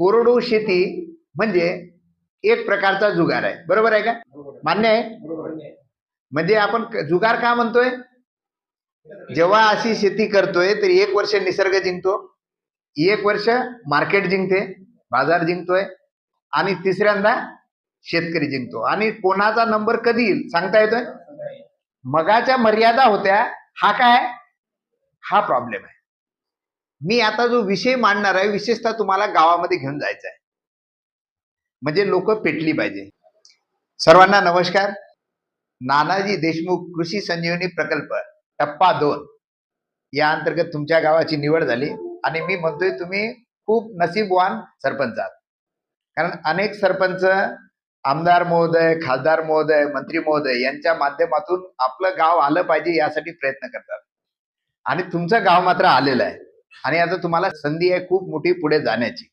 कोरडवाहू शेती म्हणजे एक प्रकारचा जुगार आहे, बरोबर आहे का? मान्य आहे? म्हणजे आपण जुगार का म्हणतोय? जेव्हा अशी शेती करतोय तर एक वर्ष निसर्ग जिंकतो, एक वर्ष मार्केट जिंकते, बाजार जिंकतोय, आणि तिसऱ्यांदा शेतकरी जिंकतो. आणि कोणाचा नंबर कधी येईल सांगता येतोय? मगाच्या मर्यादा होत्या, हा काय? हा प्रॉब्लेम आहे. मी आता जो विषय मांडणार आहे, विशेषतः तुम्हाला गावामध्ये घेऊन जायचं आहे, म्हणजे लोक पेटली पाहिजे. सर्वांना नमस्कार. नानाजी देशमुख कृषी संजीवनी प्रकल्प टप्पा 2 या अंतर्गत तुमच्या गावाची निवड झाली, आणि मी म्हणतोय तुम्ही खूप नशीबवान सरपंच आहात. कारण अनेक सरपंच आमदार महोदय, खासदार महोदय, मंत्री महोदय यांच्या माध्यमातून आपलं गाव आलं पाहिजे यासाठी प्रयत्न करतात, आणि तुमचं गाव मात्र आलेलं आहे. आणि आता तुम्हाला संधी आहे खूप मोठी पुढे जाण्याची.